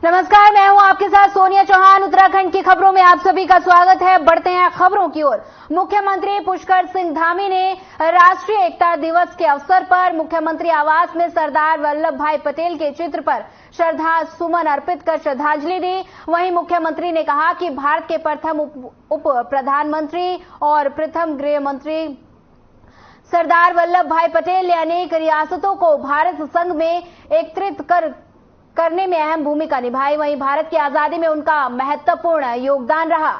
नमस्कार, मैं हूं आपके साथ सोनिया चौहान। उत्तराखंड की खबरों में आप सभी का स्वागत है। बढ़ते हैं खबरों की ओर। मुख्यमंत्री पुष्कर सिंह धामी ने राष्ट्रीय एकता दिवस के अवसर पर मुख्यमंत्री आवास में सरदार वल्लभ भाई पटेल के चित्र पर श्रद्धा सुमन अर्पित कर श्रद्धांजलि दी। वहीं मुख्यमंत्री ने कहा कि भारत के प्रथम उप प्रधानमंत्री और प्रथम गृह मंत्री सरदार वल्लभ भाई पटेल ने अनेक रियासतों को भारत संघ में एकत्रित करने में अहम भूमिका निभाई। वहीं भारत की आजादी में उनका महत्वपूर्ण योगदान रहा।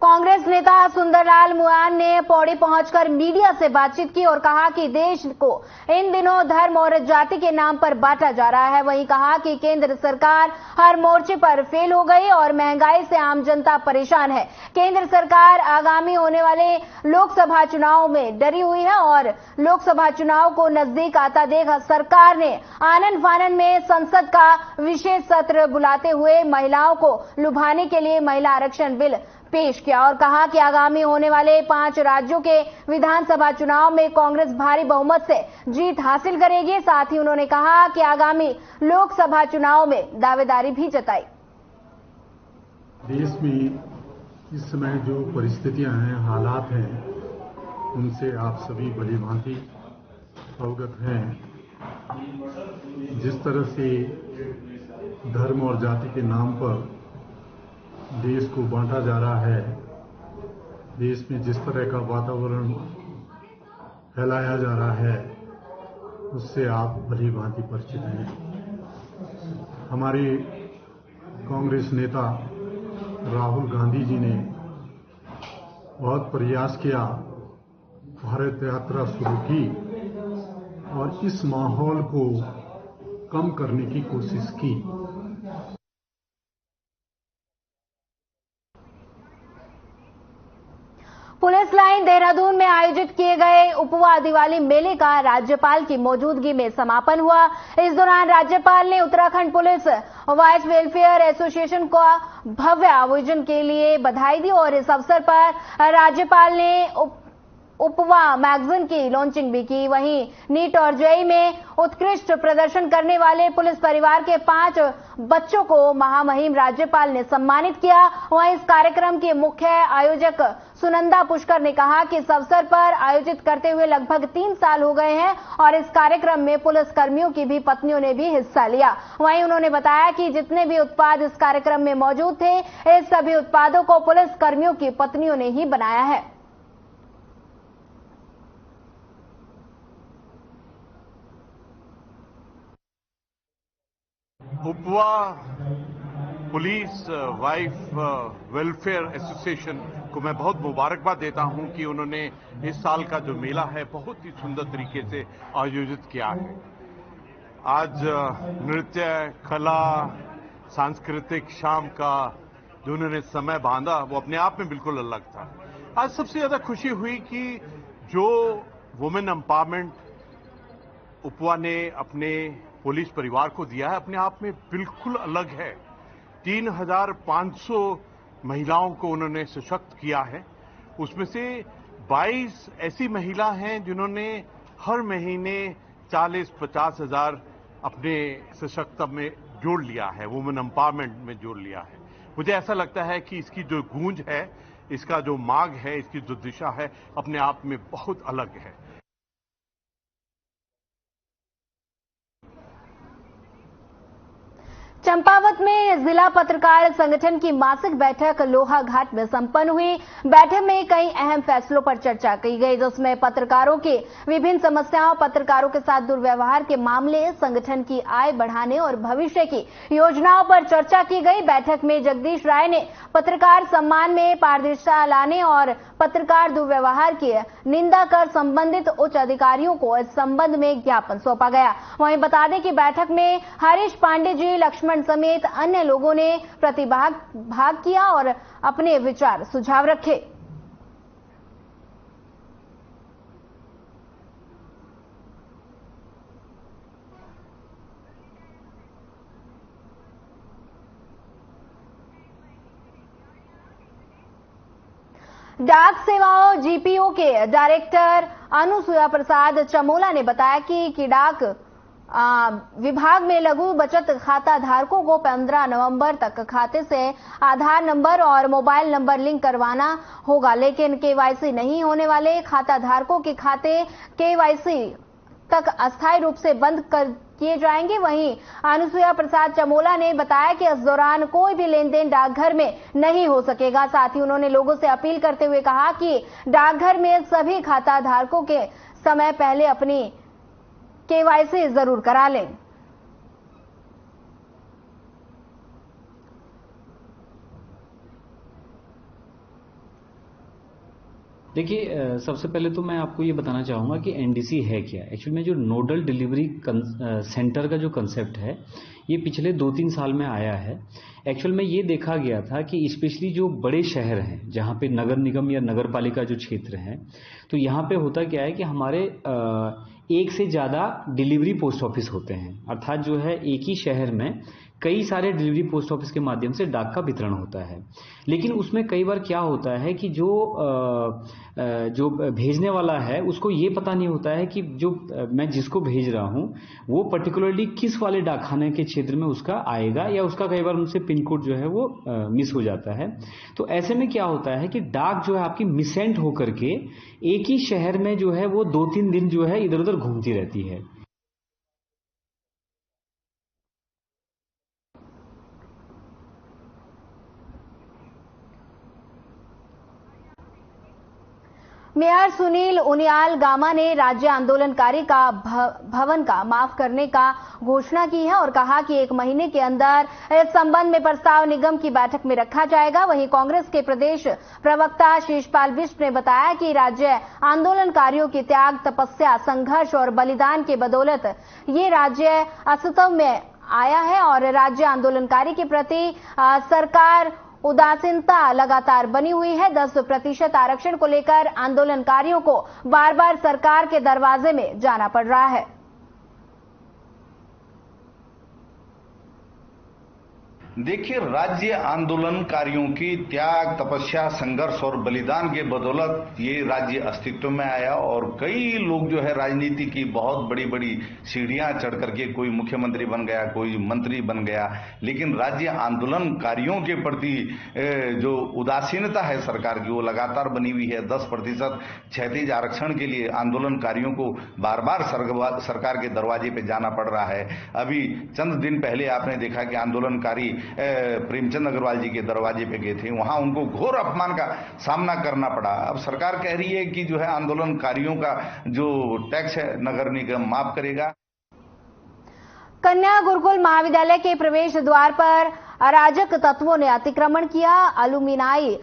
कांग्रेस नेता सुंदरलाल मुआन ने पौड़ी पहुंचकर मीडिया से बातचीत की और कहा कि देश को इन दिनों धर्म और जाति के नाम पर बांटा जा रहा है। वहीं कहा कि केंद्र सरकार हर मोर्चे पर फेल हो गई और महंगाई से आम जनता परेशान है। केंद्र सरकार आगामी होने वाले लोकसभा चुनाव में डरी हुई है और लोकसभा चुनाव को नजदीक आता देख सरकार ने आनन फानन में संसद का विशेष सत्र बुलाते हुए महिलाओं को लुभाने के लिए महिला आरक्षण बिल पेश किया और कहा कि आगामी होने वाले 5 राज्यों के विधानसभा चुनाव में कांग्रेस भारी बहुमत से जीत हासिल करेगी। साथ ही उन्होंने कहा कि आगामी लोकसभा चुनाव में दावेदारी भी जताई। देश में इस समय जो परिस्थितियां हैं, हालात हैं, उनसे आप सभी भलीभांति अवगत हैं। जिस तरह से धर्म और जाति के नाम पर देश को बांटा जा रहा है, देश में जिस तरह का वातावरण फैलाया जा रहा है, उससे आप भलीभांति परिचित हैं। हमारे कांग्रेस नेता राहुल गांधी जी ने बहुत प्रयास किया, भारत यात्रा शुरू की और इस माहौल को कम करने की कोशिश की। पुलिस लाइन देहरादून में आयोजित किए गए उपवा दिवाली मेले का राज्यपाल की मौजूदगी में समापन हुआ। इस दौरान राज्यपाल ने Uttarakhand police vice welfare association को भव्य आयोजन के लिए बधाई दी और इस अवसर पर राज्यपाल ने उपवा मैगजीन की लॉन्चिंग भी की। वहीं नीट और जेईई में उत्कृष्ट प्रदर्शन करने वाले पुलिस परिवार के 5 बच्चों को महामहिम राज्यपाल ने सम्मानित किया। वहीं इस कार्यक्रम की मुख्य आयोजक सुनंदा पुष्कर ने कहा कि इस अवसर पर आयोजित करते हुए लगभग 3 साल हो गए हैं और इस कार्यक्रम में पुलिस कर्मियों की भी पत्नियों ने भी हिस्सा लिया। वहीं उन्होंने बताया कि जितने भी उत्पाद इस कार्यक्रम में मौजूद थे, इस सभी उत्पादों को पुलिस कर्मियों की पत्नियों ने ही बनाया है। उपवा पुलिस वाइफ वेलफेयर एसोसिएशन को मैं बहुत मुबारकबाद देता हूं कि उन्होंने इस साल का जो मेला है बहुत ही सुंदर तरीके से आयोजित किया है। आज नृत्य, कला, सांस्कृतिक शाम का जो उन्होंने समय बांधा वो अपने आप में बिल्कुल अलग था। आज सबसे ज्यादा खुशी हुई कि जो वुमेन एम्पावरमेंट उपवा ने अपने पुलिस परिवार को दिया है, अपने आप में बिल्कुल अलग है। 3500 महिलाओं को उन्होंने सशक्त किया है। उसमें से 22 ऐसी महिला हैं जिन्होंने हर महीने 40-50 हजार अपने सशक्त में जोड़ लिया है, वुमेन एम्पावरमेंट में जोड़ लिया है। मुझे ऐसा लगता है कि इसकी जो गूंज है, इसका जो मार्ग है, इसकी जो दिशा है, अपने आप में बहुत अलग है। चंपावत में जिला पत्रकार संगठन की मासिक बैठक लोहाघाट में संपन्न हुई। बैठक में कई अहम फैसलों पर चर्चा की गई, जिसमें पत्रकारों की विभिन्न समस्याओं, पत्रकारों के साथ दुर्व्यवहार के मामले, संगठन की आय बढ़ाने और भविष्य की योजनाओं पर चर्चा की गई। बैठक में जगदीश राय ने पत्रकार सम्मान में पारदर्शिता लाने और पत्रकार दुर्व्यवहार की निंदा कर संबंधित उच्च अधिकारियों को इस संबंध में ज्ञापन सौंपा गया। वहीं बता दें कि बैठक में हरीश पांडे जी, लक्ष्मण समेत अन्य लोगों ने भाग किया और अपने विचार सुझाव रखे। डाक सेवाओं जीपीओ के डायरेक्टर अनुसुया प्रसाद चमोला ने बताया कि डाक विभाग में लघु बचत खाता धारकों को 15 नवंबर तक खाते से आधार नंबर और मोबाइल नंबर लिंक करवाना होगा, लेकिन केवाईसी नहीं होने वाले खाता धारकों के खाते केवाईसी तक अस्थायी रूप से बंद किए जाएंगे। वहीं अनुसुया प्रसाद चमोला ने बताया कि इस दौरान कोई भी लेन देन डाकघर में नहीं हो सकेगा। साथ ही उन्होंने लोगों से अपील करते हुए कहा कि डाकघर में सभी खाता धारकों के समय पहले अपनी केवाईसी जरूर करा लें। देखिए, सबसे पहले तो मैं आपको ये बताना चाहूँगा कि एनडीसी है क्या। एक्चुअली में जो नोडल डिलीवरी सेंटर का जो कंसेप्ट है, ये पिछले 2-3 साल में आया है। एक्चुअल में ये देखा गया था कि स्पेशली जो बड़े शहर हैं, जहाँ पे नगर निगम या नगर पालिका जो क्षेत्र हैं, तो यहाँ पे होता क्या है कि हमारे एक से ज़्यादा डिलीवरी पोस्ट ऑफिस होते हैं। अर्थात जो है एक ही शहर में कई सारे डिलीवरी पोस्ट ऑफिस के माध्यम से डाक का वितरण होता है। लेकिन उसमें कई बार क्या होता है कि जो भेजने वाला है उसको ये पता नहीं होता है कि जो मैं जिसको भेज रहा हूँ वो पर्टिकुलरली किस वाले डाकखाने के क्षेत्र में उसका आएगा, या उसका कई बार उनसे पिन कोड जो है वो मिस हो जाता है। तो ऐसे में क्या होता है कि डाक जो है आपकी मिसेंट होकर के एक ही शहर में जो है वो 2-3 दिन जो है इधर उधर घूमती रहती है। मेयर सुनील उनियाल गामा ने राज्य आंदोलनकारी का भवन का माफ करने का घोषणा की है और कहा कि 1 महीने के अंदर इस संबंध में प्रस्ताव निगम की बैठक में रखा जाएगा। वहीं कांग्रेस के प्रदेश प्रवक्ता शीशपाल बिष्ट ने बताया कि राज्य आंदोलनकारियों की त्याग, तपस्या, संघर्ष और बलिदान के बदौलत ये राज्य अस्तित्व में आया है और राज्य आंदोलनकारी के प्रति सरकार उदासीनता लगातार बनी हुई है। 10% आरक्षण को लेकर आंदोलनकारियों को बार बार सरकार के दरवाजे में जाना पड़ रहा है। देखिए, राज्य आंदोलनकारियों की त्याग, तपस्या, संघर्ष और बलिदान के बदौलत ये राज्य अस्तित्व में आया और कई लोग जो है राजनीति की बहुत बड़ी बड़ी सीढ़ियां चढ़ करके कोई मुख्यमंत्री बन गया, कोई मंत्री बन गया। लेकिन राज्य आंदोलनकारियों के प्रति जो उदासीनता है सरकार की, वो लगातार बनी हुई है। 10% क्षैतिज आरक्षण के लिए आंदोलनकारियों को बार बार सरकार के दरवाजे पे जाना पड़ रहा है। अभी चंद दिन पहले आपने देखा कि आंदोलनकारी प्रेमचंद अग्रवाल जी के दरवाजे पे गए थे, वहां उनको घोर अपमान का सामना करना पड़ा। अब सरकार कह रही है कि जो है आंदोलनकारियों का जो टैक्स है नगर निगम माफ करेगा। कन्या गुरुकुल महाविद्यालय के प्रवेश द्वार पर अराजक तत्वों ने अतिक्रमण किया। अलुमिनाई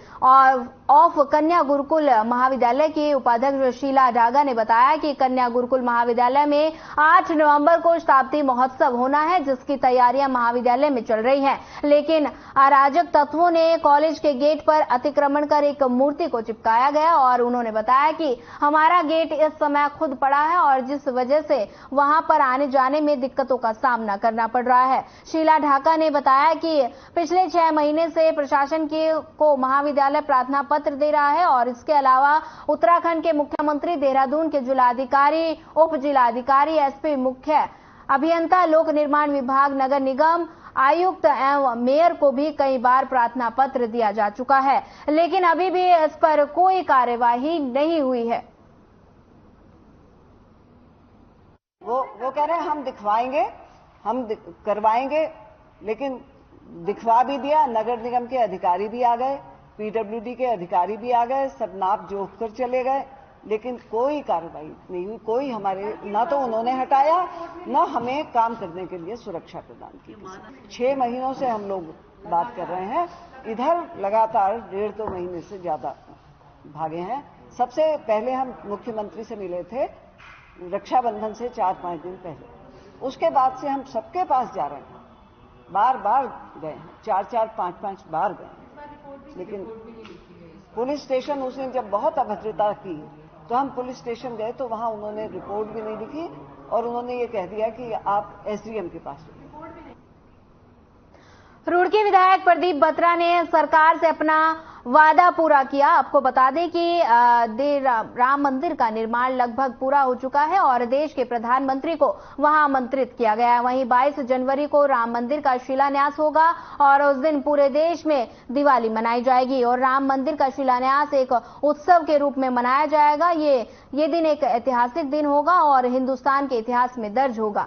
ऑफ कन्या गुरुकुल महाविद्यालय के उपाध्यक्ष शीला ढागा ने बताया कि कन्या गुरुकुल महाविद्यालय में 8 नवंबर को शताब्दी महोत्सव होना है, जिसकी तैयारियां महाविद्यालय में चल रही हैं। लेकिन अराजक तत्वों ने कॉलेज के गेट पर अतिक्रमण कर एक मूर्ति को चिपकाया गया और उन्होंने बताया कि हमारा गेट इस समय खुद पड़ा है और जिस वजह से वहां पर आने जाने में दिक्कतों का सामना करना पड़ रहा है। शीला ढाका ने बताया कि पिछले 6 महीने से प्रशासन को महाविद्यालय प्रार्थना पत्र दे रहा है और इसके अलावा उत्तराखंड के मुख्यमंत्री, देहरादून के जिलाधिकारी, उप जिलाधिकारी, एसपी, मुख्य अभियंता, लोक निर्माण विभाग, नगर निगम आयुक्त एवं मेयर को भी कई बार प्रार्थना पत्र दिया जा चुका है, लेकिन अभी भी इस पर कोई कार्यवाही नहीं हुई है। वो कह रहे हैं हम दिखवाएंगे, हम करवाएंगे, लेकिन दिखवा भी दिया। नगर निगम के अधिकारी भी आ गए, पीडब्ल्यूडी के अधिकारी भी आ गए, सब नाप जोख कर चले गए, लेकिन कोई कार्रवाई नहीं हुई। कोई हमारे ना तो उन्होंने हटाया, ना हमें काम करने के लिए सुरक्षा प्रदान की। 6 महीनों से हम लोग बात कर रहे हैं, इधर लगातार 1.5-2 महीने से ज्यादा भागे हैं। सबसे पहले हम मुख्यमंत्री से मिले थे रक्षाबंधन से 4-5 दिन पहले। उसके बाद से हम सबके पास जा रहे हैं, बार बार गए, 4-5 बार गए, लेकिन पुलिस स्टेशन उसने जब बहुत अभद्रता की तो हम पुलिस स्टेशन गए तो वहां उन्होंने रिपोर्ट भी नहीं लिखी और उन्होंने ये कह दिया कि आप एसडीएम के पास। रुड़की विधायक प्रदीप बत्रा ने सरकार से अपना वादा पूरा किया। आपको बता दें कि राम मंदिर का निर्माण लगभग पूरा हो चुका है और देश के प्रधानमंत्री को वहां आमंत्रित किया गया है। वहीं 22 जनवरी को राम मंदिर का शिलान्यास होगा और उस दिन पूरे देश में दिवाली मनाई जाएगी और राम मंदिर का शिलान्यास एक उत्सव के रूप में मनाया जाएगा। ये दिन एक ऐतिहासिक दिन होगा और हिंदुस्तान के इतिहास में दर्ज होगा।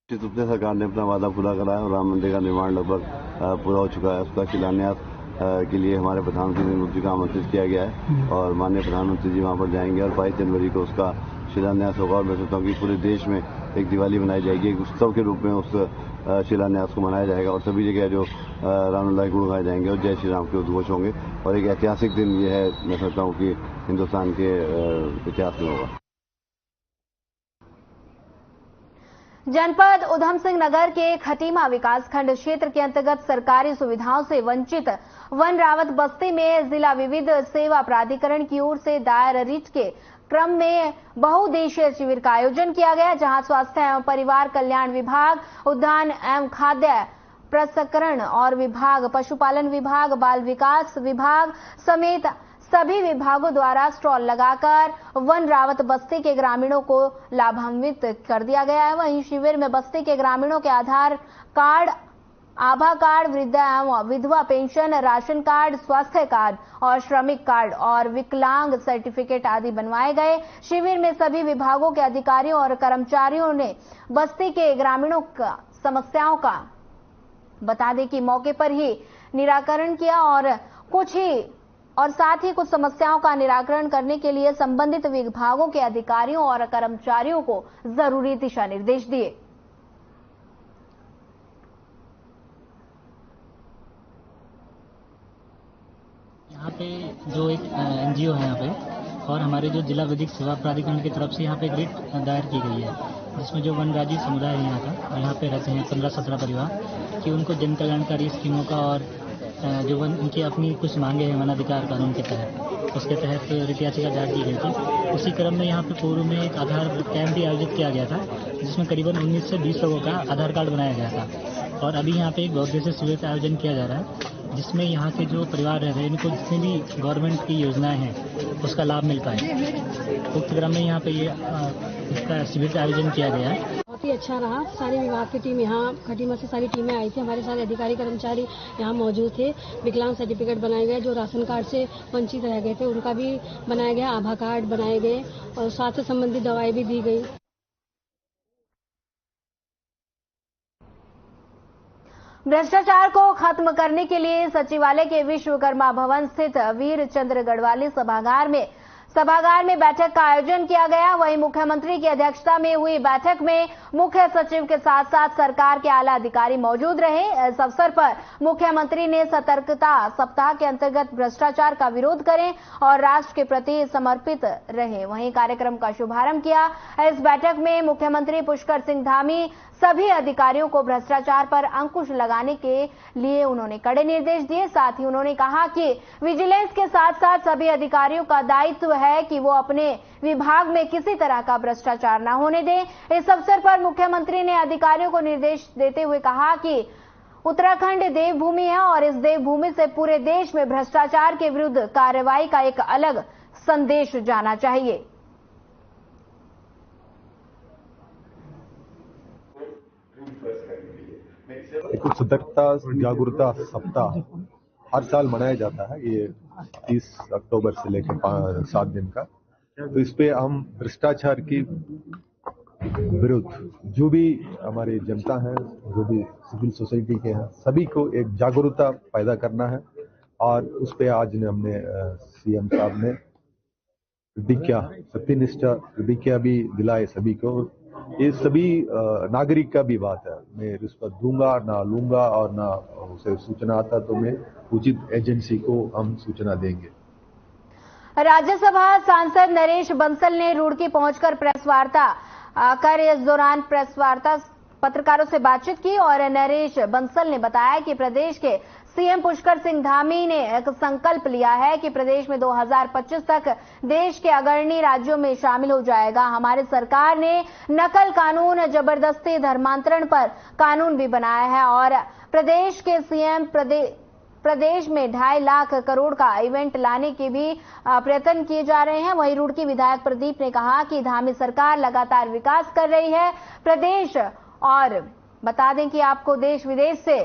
निश्चित रूप से सरकार ने अपना वादा पूरा करा है और राम मंदिर का निर्माण लगभग पूरा हो चुका है। उसका शिलान्यास के लिए हमारे प्रधानमंत्री नरेंद्र मोदी का आमंत्रित किया गया है और माननीय प्रधानमंत्री जी वहां पर जाएंगे और 22 जनवरी को उसका शिलान्यास होगा और मैं सोचता हूँ कि पूरे देश में एक दिवाली मनाई जाएगी, एक उत्सव के रूप में उस शिलान्यास को मनाया जाएगा और सभी जगह जो रामलला के गुण गाए जाएंगे और जय श्री राम के उद्घोष होंगे और एक ऐतिहासिक दिन ये है, मैं सोचता हूँ कि हिंदुस्तान के इतिहास में होगा। जनपद उधम सिंह नगर के खटीमा विकासखंड क्षेत्र के अंतर्गत सरकारी सुविधाओं से वंचित वन रावत बस्ती में जिला विविध सेवा प्राधिकरण की ओर से दायर रिट के क्रम में बहुउद्देशीय शिविर का आयोजन किया गया, जहां स्वास्थ्य एवं परिवार कल्याण विभाग, उद्यान एवं खाद्य प्रसंस्करण और विभाग, पशुपालन विभाग, बाल विकास विभाग समेत सभी विभागों द्वारा स्टॉल लगाकर वन रावत बस्ती के ग्रामीणों को लाभान्वित कर दिया गया है। वहीं शिविर में बस्ती के ग्रामीणों के आधार कार्ड, आभा कार्ड, वृद्धा एवं विधवा पेंशन, राशन कार्ड, स्वास्थ्य कार्ड और श्रमिक कार्ड और विकलांग सर्टिफिकेट आदि बनवाए गए। शिविर में सभी विभागों के अधिकारियों और कर्मचारियों ने बस्ती के ग्रामीणों का समस्याओं का बता दें कि मौके पर ही निराकरण किया और साथ ही कुछ समस्याओं का निराकरण करने के लिए संबंधित विभागों के अधिकारियों और कर्मचारियों को जरूरी दिशा निर्देश दिए। यहाँ पे जो एक एनजीओ है यहाँ पे और हमारे जो जिला विधिक सेवा प्राधिकरण की तरफ से यहाँ पे एक रिट दायर की गई है, जिसमें जो वनराजी समुदाय है यहाँ का, यहाँ पे रहते हैं 15-17 परिवार, कि उनको जन कल्याणकारी स्कीमों का और जो उनकी अपनी कुछ मांगे हैं वनाधिकार कानून के तहत, उसके तहत रिट याचिका दायर की गई थी। उसी क्रम में यहाँ पे पूर्व में एक आधार कैंप भी आयोजित किया गया था, जिसमें करीबन 19 से 20 लोगों का आधार कार्ड बनाया गया था और अभी यहाँ पे एक बहुउद्देशीय शिविर का आयोजन किया जा रहा है, जिसमें यहाँ के जो परिवार रह रहे हैं इनको जितनी भी गवर्नमेंट की योजनाएं हैं उसका लाभ मिल पाए। उक्त क्रम में यहाँ पे इसका शिविर का आयोजन किया गया है। बहुत ही अच्छा रहा। सारी विभाग की टीम यहाँ खटीमा से सारी टीमें आई थी, हमारे सारे अधिकारी कर्मचारी यहाँ मौजूद थे। विकलांग सर्टिफिकेट बनाए गए, जो राशन कार्ड से वंचित रह गए थे उनका भी बनाया गया, आभा कार्ड बनाए गए और स्वास्थ्य संबंधी दवाएं भी दी गई। भ्रष्टाचार को खत्म करने के लिए सचिवालय के विश्वकर्मा भवन स्थित वीर चंद्र गढ़वाली सभागार में बैठक का आयोजन किया गया। वहीं मुख्यमंत्री की अध्यक्षता में हुई बैठक में मुख्य सचिव के साथ साथ सरकार के आला अधिकारी मौजूद रहे। इस अवसर पर मुख्यमंत्री ने सतर्कता सप्ताह के अंतर्गत भ्रष्टाचार का विरोध करें और राष्ट्र के प्रति समर्पित रहे, वहीं कार्यक्रम का शुभारंभ किया। इस बैठक में मुख्यमंत्री पुष्कर सिंह धामी सभी अधिकारियों को भ्रष्टाचार पर अंकुश लगाने के लिए उन्होंने कड़े निर्देश दिए। साथ ही उन्होंने कहा कि विजिलेंस के साथ साथ सभी अधिकारियों का दायित्व है कि वो अपने विभाग में किसी तरह का भ्रष्टाचार न होने दें। इस अवसर पर मुख्यमंत्री ने अधिकारियों को निर्देश देते हुए कहा कि उत्तराखंड देवभूमि है और इस देवभूमि से पूरे देश में भ्रष्टाचार के विरुद्ध कार्रवाई का एक अलग संदेश जाना चाहिए। कुछ सतर्कता जागरूकता सप्ताह हर साल मनाया जाता है, ये 30 अक्टूबर से लेकर 7 दिन का। तो इस पे हम भ्रष्टाचार की विरुद्ध जो भी हमारी जनता है, जो भी सिविल सोसाइटी के हैं, सभी को एक जागरूकता पैदा करना है और उस पे आज हमने सीएम साहब ने प्रतिज्ञा, सत्यनिष्ठा प्रतिज्ञा भी दिलाए सभी को। ये सभी नागरिक का भी बात है, मैं रिश्वत दूंगा ना लूंगा और ना उसे सूचना आता तो मैं उचित एजेंसी को हम सूचना देंगे। राज्यसभा सांसद नरेश बंसल ने रुड़की पहुंचकर प्रेस वार्ता कर इस दौरान प्रेस वार्ता पत्रकारों से बातचीत की और नरेश बंसल ने बताया कि प्रदेश के सीएम पुष्कर सिंह धामी ने एक संकल्प लिया है कि प्रदेश में 2025 तक देश के अग्रणी राज्यों में शामिल हो जाएगा। हमारी सरकार ने नकल कानून, जबरदस्ती धर्मांतरण पर कानून भी बनाया है और प्रदेश के सीएम प्रदेश में 2.5 लाख करोड़ का इवेंट लाने के भी प्रयत्न किए जा रहे हैं। वहीं रुड़की विधायक प्रदीप ने कहा कि धामी सरकार लगातार विकास कर रही है प्रदेश, और बता दें कि आपको देश विदेश से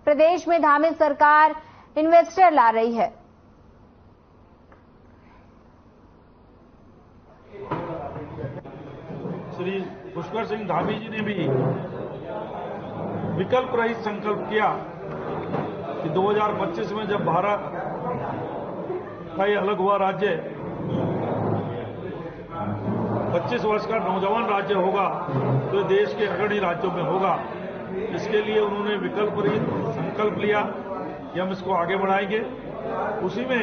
प्रदेश में धामी सरकार इन्वेस्टर ला रही है। श्री पुष्कर सिंह धामी जी ने भी विकल्प रहित संकल्प किया कि 2025 में जब भारत का ये अलग हुआ राज्य 25 वर्ष का नौजवान राज्य होगा तो देश के अग्रणी राज्यों में होगा। इसके लिए उन्होंने विकल्प रहित संकल्प लिया कि हम इसको आगे बढ़ाएंगे। उसी में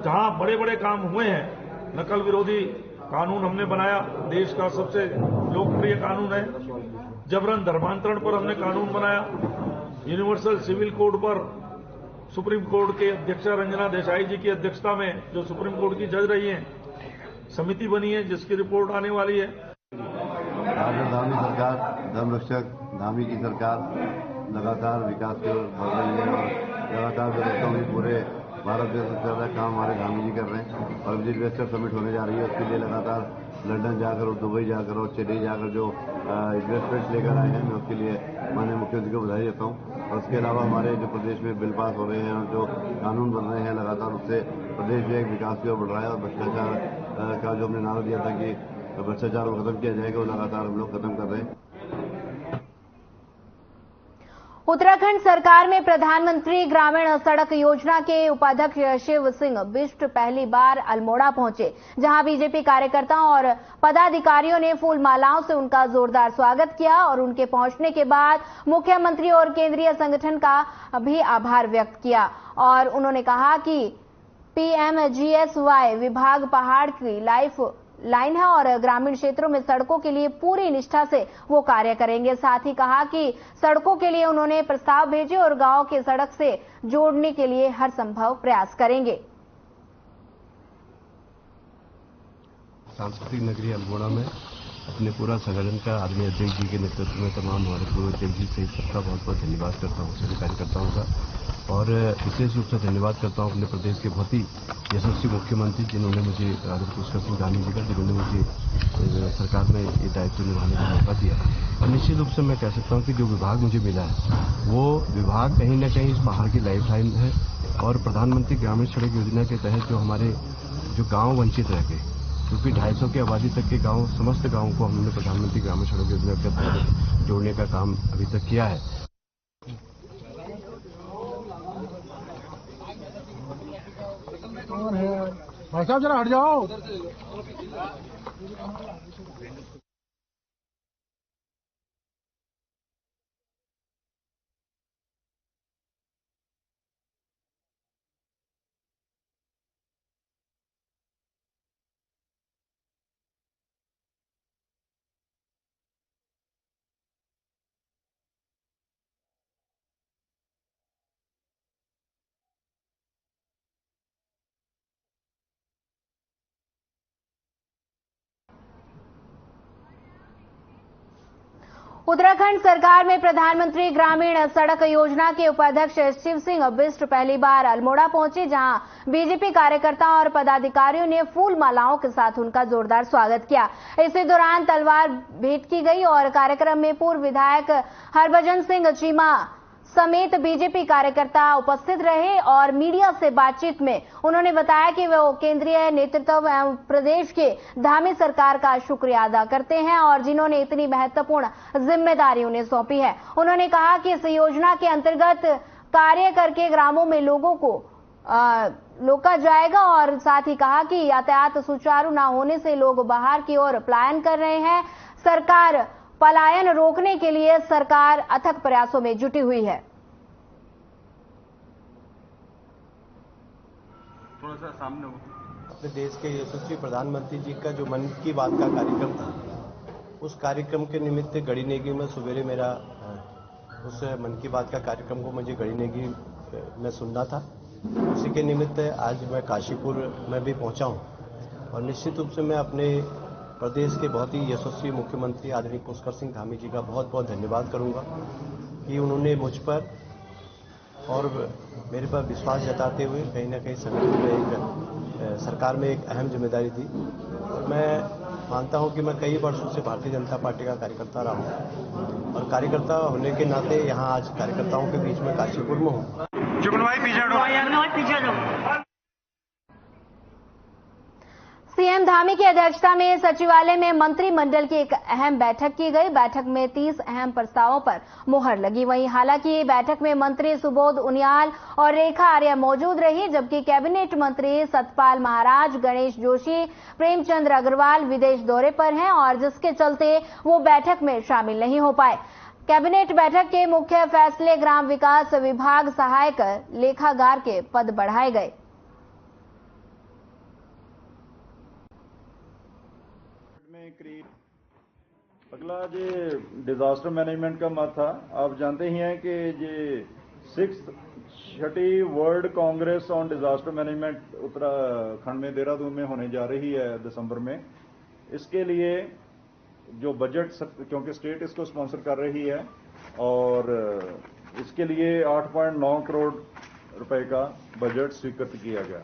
जहां बड़े बड़े काम हुए हैं, नकल विरोधी कानून हमने बनाया, देश का सबसे लोकप्रिय कानून है। जबरन धर्मांतरण पर हमने कानून बनाया। यूनिवर्सल सिविल कोड पर सुप्रीम कोर्ट के अध्यक्षा रंजना देसाई जी की अध्यक्षता में जो सुप्रीम कोर्ट की जज रही हैं, समिति बनी है जिसकी रिपोर्ट आने वाली है। धामी सरकार, धर्मरक्षक धामी की सरकार लगातार विकास की ओर बढ़ रही है और लगातार व्यवस्था में पूरे भारत में सबसे ज्यादा काम हमारे धामी जी कर रहे हैं। और विजिट इन्वेस्टर समिट होने जा रही है, उसके लिए लगातार लंदन जाकर और दुबई जाकर और चेन्नई जाकर जो इन्वेस्टमेंट लेकर आए हैं, मैं उसके लिए माननीय मुख्यमंत्री को बधाई देता हूँ। और उसके अलावा हमारे जो प्रदेश में बिल पास हो रहे हैं और जो कानून बन रहे हैं, लगातार उससे प्रदेश में एक विकास की ओर बढ़ रहा है। और भ्रष्टाचार का जो हमने नारा दिया था कि भ्रष्टाचार को खत्म किया जाएगा, वो लगातार हम लोग खत्म कर रहे हैं। उत्तराखंड सरकार में प्रधानमंत्री ग्रामीण सड़क योजना के उपाध्यक्ष शिव सिंह बिष्ट पहली बार अल्मोड़ा पहुंचे, जहां बीजेपी कार्यकर्ताओं और पदाधिकारियों ने फूल मालाओं से उनका जोरदार स्वागत किया और उनके पहुंचने के बाद मुख्यमंत्री और केंद्रीय संगठन का भी आभार व्यक्त किया। और उन्होंने कहा कि PMGSY विभाग पहाड़ की लाइन है और ग्रामीण क्षेत्रों में सड़कों के लिए पूरी निष्ठा से वो कार्य करेंगे। साथ ही कहा कि सड़कों के लिए उन्होंने प्रस्ताव भेजे और गांव के सड़क से जोड़ने के लिए हर संभव प्रयास करेंगे। सांस्कृतिक नगरी अल्मोड़ा में अपने पूरा संगठन का आदरणीय अध्यक्ष जी के नेतृत्व में तमाम हमारे पूर्व अध्यक्ष जी सहित सबका बहुत बहुत धन्यवाद करता हूँ, सभी कार्यकर्ताओं का। और विशेष रूप से धन्यवाद करता हूँ अपने प्रदेश के बहुत ही यशस्वी मुख्यमंत्री जिन्होंने मुझे पुष्कर सिंह धामी जी का जिन्होंने मुझे सरकार में ये दायित्व निभाने का मौका दिया। और निश्चित रूप से मैं कह सकता हूँ कि जो विभाग मुझे मिला है वो विभाग कहीं न कहीं इस पहाड़ की लाइफलाइन है। और प्रधानमंत्री ग्रामीण सड़क योजना के तहत जो हमारे जो गाँव वंचित रह गए, क्योंकि 250 की आबादी तक के गांव, समस्त गांवों को हमने प्रधानमंत्री ग्रामीण सड़क योजना के तहत जोड़ने का काम अभी तक किया है। भाई साहब जरा हट जाओ। उत्तराखंड सरकार में प्रधानमंत्री ग्रामीण सड़क योजना के उपाध्यक्ष शिव सिंह बिष्ट पहली बार अल्मोड़ा पहुंचे, जहां बीजेपी कार्यकर्ताओं और पदाधिकारियों ने फूल मालाओं के साथ उनका जोरदार स्वागत किया। इसी दौरान तलवार भेंट की गई और कार्यक्रम में पूर्व विधायक हरभजन सिंह चीमा समेत बीजेपी कार्यकर्ता उपस्थित रहे और मीडिया से बातचीत में उन्होंने बताया कि वो केंद्रीय नेतृत्व एवं प्रदेश के धामी सरकार का शुक्रिया अदा करते हैं और जिन्होंने इतनी महत्वपूर्ण जिम्मेदारी उन्हें सौंपी है। उन्होंने कहा कि इस योजना के अंतर्गत कार्य करके ग्रामों में लोगों को रोका जाएगा और साथ ही कहा कि यातायात सुचारू न होने से लोग बाहर की ओर पलायन कर रहे हैं। सरकार पलायन रोकने के लिए सरकार अथक प्रयासों में जुटी हुई है। थोड़ा सा सामने अपने देश के यशस्वी प्रधानमंत्री जी का जो मन की बात का कार्यक्रम था, उस कार्यक्रम के निमित्त गढ़ी नेगी में सवेरे मेरा उस मन की बात का कार्यक्रम को मुझे गढ़ी नेगी में सुनना था। उसी के निमित्त आज मैं काशीपुर में भी पहुंचा हूं और निश्चित रूप से मैं अपने प्रदेश के बहुत ही यशस्वी मुख्यमंत्री आदरणीय पुष्कर सिंह धामी जी का बहुत बहुत धन्यवाद करूंगा कि उन्होंने मुझ पर और मेरे पर विश्वास जताते हुए कहीं ना कहीं संगठन में सरकार में एक अहम जिम्मेदारी दी। और मैं मानता हूं कि मैं कई वर्षों से भारतीय जनता पार्टी का कार्यकर्ता रहा हूं और कार्यकर्ता होने के नाते यहां आज कार्यकर्ताओं के बीच में काशीपुर में हूं। सीएम धामी की अध्यक्षता में सचिवालय में मंत्रिमंडल की एक अहम बैठक की गई। बैठक में 30 अहम प्रस्तावों पर मुहर लगी। वहीं हालांकि बैठक में मंत्री सुबोध उनियाल और रेखा आर्या मौजूद रही, जबकि कैबिनेट मंत्री सतपाल महाराज, गणेश जोशी, प्रेमचंद्र अग्रवाल विदेश दौरे पर हैं और जिसके चलते वो बैठक में शामिल नहीं हो पाए। कैबिनेट बैठक के मुख्य फैसले ग्राम विकास विभाग सहायक लेखागार के पद बढ़ाए गए। अगला जो डिजास्टर मैनेजमेंट का मत था, आप जानते ही हैं कि ये 6ठी world congress on disaster management Uttarakhand में देहरादून में होने जा रही है दिसंबर में। इसके लिए जो बजट, क्योंकि स्टेट इसको स्पॉन्सर कर रही है और इसके लिए 8.9 करोड़ रुपए का बजट स्वीकृत किया गया।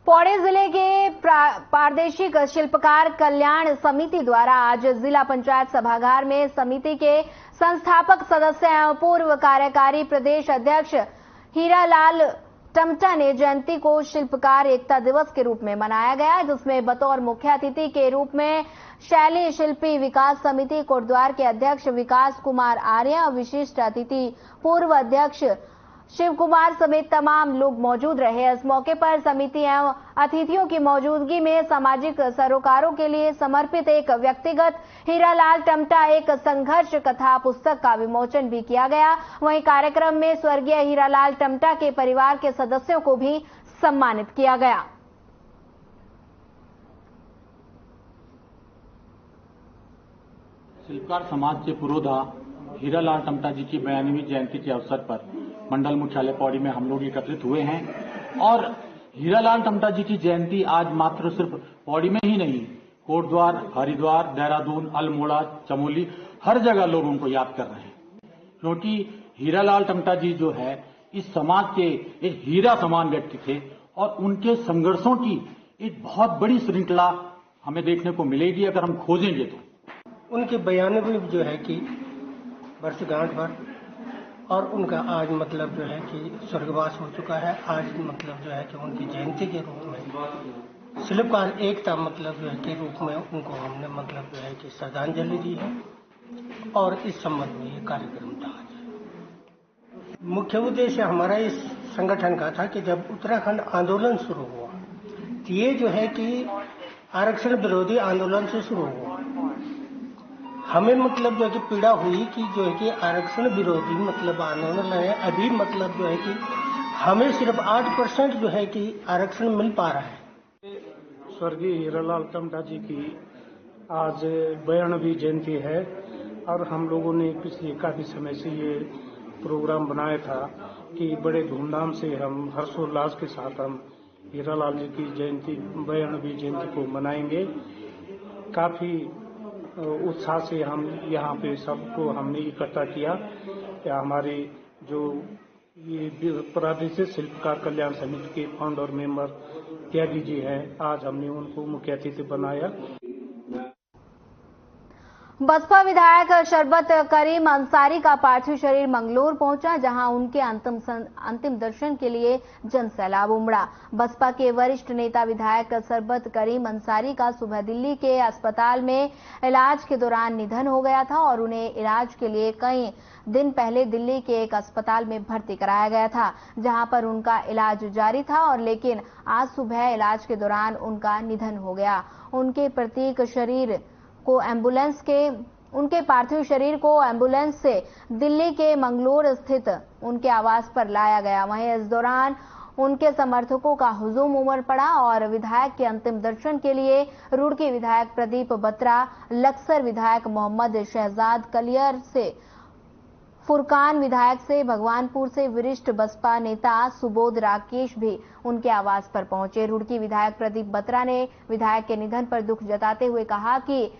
पौड़ी जिले के प्रादेशिक शिल्पकार कल्याण समिति द्वारा आज जिला पंचायत सभागार में समिति के संस्थापक सदस्य एवं पूर्व कार्यकारी प्रदेश अध्यक्ष हीरालाल टमटा ने जयंती को शिल्पकार एकता दिवस के रूप में मनाया गया, जिसमें बतौर मुख्य अतिथि के रूप में शैली शिल्पी विकास समिति कोटद्वार के अध्यक्ष विकास कुमार आर्य, विशिष्ट अतिथि पूर्व अध्यक्ष शिव कुमार समेत तमाम लोग मौजूद रहे। इस मौके पर समिति एवं अतिथियों की मौजूदगी में सामाजिक सरोकारों के लिए समर्पित एक व्यक्तिगत हीरालाल टमटा एक संघर्ष कथा पुस्तक का विमोचन भी किया गया। वहीं कार्यक्रम में स्वर्गीय हीरालाल टमटा के परिवार के सदस्यों को भी सम्मानित किया गया। शिल्पकार समाज के पुरोधा हीरालाल टमटा जी की 92वीं जयंती के अवसर पर मंडल मुख्यालय पौड़ी में हम लोग एकत्रित हुए हैं और हीरालाल टमटा जी की जयंती आज मात्र सिर्फ पौड़ी में ही नहीं, कोटद्वार, हरिद्वार, देहरादून, अल्मोड़ा, चमोली, हर जगह लोग उनको याद कर रहे हैं, क्योंकि हीरालाल टमटा जी जो है इस समाज के एक हीरा समान व्यक्ति थे और उनके संघर्षों की एक बहुत बड़ी श्रृंखला हमें देखने को मिलेगी अगर हम खोजेंगे तो। उनके 92 जो है कि वर्षगांठ पर और उनका आज मतलब जो है कि स्वर्गवास हो चुका है। आज मतलब जो है कि उनकी जयंती के रूप में शिल्पकार एकता मतलब जो है के रूप में उनको हमने मतलब जो है कि श्रद्धांजलि दी है और इस संबंध में ये कार्यक्रम था। मुख्य उद्देश्य हमारा इस संगठन का था कि जब उत्तराखंड आंदोलन शुरू हुआ, ये जो है कि आरक्षण विरोधी आंदोलन से शुरू हुआ, हमें मतलब जो है कि पीड़ा हुई कि जो है कि आरक्षण विरोधी मतलब आंदोलन है, अभी मतलब जो है कि हमें सिर्फ 8% जो है कि आरक्षण मिल पा रहा है। स्वर्गीय हीरालाल टमटा जी की आज 92वीं जयंती है और हम लोगों ने पिछले काफी समय से ये प्रोग्राम बनाया था कि बड़े धूमधाम से हम हर्षोल्लास के साथ हम हीरालाल जी की जयंती 92वीं जयंती को मनाएंगे। काफी उत्साह से हम यहाँ पे सबको हमने इकट्ठा किया। या हमारे जो ये प्रादेशिक शिल्पकार कल्याण समिति के फाउंडर मेंबर त्यागी जी हैं, आज हमने उनको मुख्य अतिथि बनाया। बसपा विधायक शरबत करीम अंसारी का पार्थिव शरीर मंगलौर पहुंचा, जहां उनके अंतिम दर्शन के लिए जन सैलाब उमड़ा। बसपा के वरिष्ठ नेता विधायक शरबत करीम अंसारी का सुबह दिल्ली के अस्पताल में इलाज के दौरान निधन हो गया था और उन्हें इलाज के लिए कई दिन पहले दिल्ली के एक अस्पताल में भर्ती कराया गया था, जहां पर उनका इलाज जारी था और लेकिन आज सुबह इलाज के दौरान उनका निधन हो गया। उनके पार्थिव शरीर को एम्बुलेंस से दिल्ली के मंगलौर स्थित उनके आवास पर लाया गया। वहीं इस दौरान उनके समर्थकों का हुजूम उमड़ पड़ा और विधायक के अंतिम दर्शन के लिए रुड़की विधायक प्रदीप बत्रा, लक्सर विधायक मोहम्मद शहजाद कलियर से, फुरकान विधायक से, भगवानपुर से वरिष्ठ बसपा नेता सुबोध राकेश भी उनके आवास पर पहुंचे। रुड़की विधायक प्रदीप बत्रा ने विधायक के निधन पर दुख जताते हुए कहा कि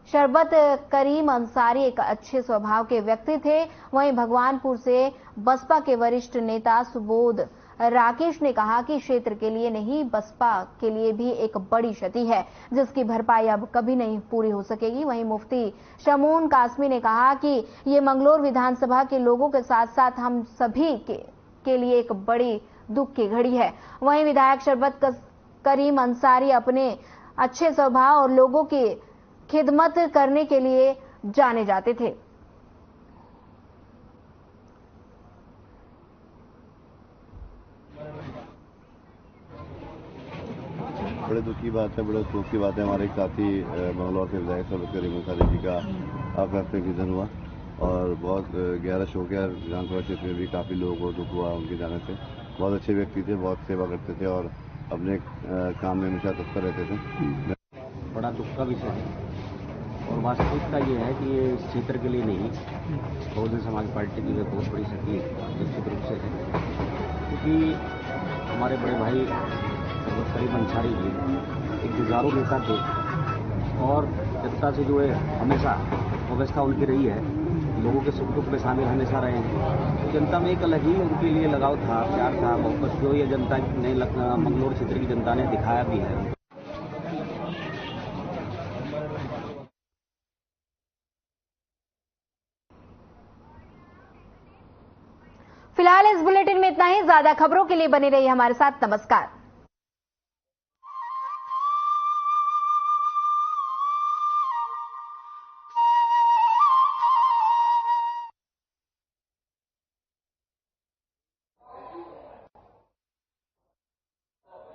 शरबत करीम अंसारी एक अच्छे स्वभाव के व्यक्ति थे। वहीं भगवानपुर से बसपा के वरिष्ठ नेता सुबोध राकेश ने कहा कि क्षेत्र के लिए नहीं, बसपा के लिए भी एक बड़ी क्षति है जिसकी भरपाई अब कभी नहीं पूरी हो सकेगी। वहीं मुफ्ती शमून कासमी ने कहा कि ये मंगलोर विधानसभा के लोगों के साथ साथ हम सभी के लिए एक बड़ी दुख की घड़ी है। वहीं विधायक शरबत करीम अंसारी अपने अच्छे स्वभाव और लोगों की खिदमत करने के लिए जाने जाते थे। बड़े दुख की बात है, बड़े अफसोस की बात है। हमारे एक साथी मंगलौर से विधायक शरबत करीम अंसारी जी का अप्राप्त निधन हुआ और बहुत गहरा शोक है। विधानसभा क्षेत्र में भी काफी लोगों को दुख हुआ उनके जाने से। बहुत अच्छे व्यक्ति थे, बहुत सेवा करते थे और अपने काम में हमेशा तत्पर रहते थे। बड़ा दुख का विषय है और वास्तविकता ये है कि ये इस क्षेत्र के लिए नहीं, बहुजन समाज पार्टी की बहुत बड़ी क्षति निश्चित रूप से है, क्योंकि हमारे बड़े भाई शरबत करीम अंसारी जी एक जुझारू नेता थे और जनता से जो है हमेशा व्यवस्था उनकी रही है, लोगों के सुख दुख में शामिल हमेशा रहे हैं। तो जनता में एक अलग ही उनके लिए लगाव था, प्यार था, बहुत जो ये जनता ने मंगलोर क्षेत्र की जनता ने दिखाया भी है। फिलहाल इस बुलेटिन में इतना ही। ज्यादा खबरों के लिए बने रहिए हमारे साथ। नमस्कार।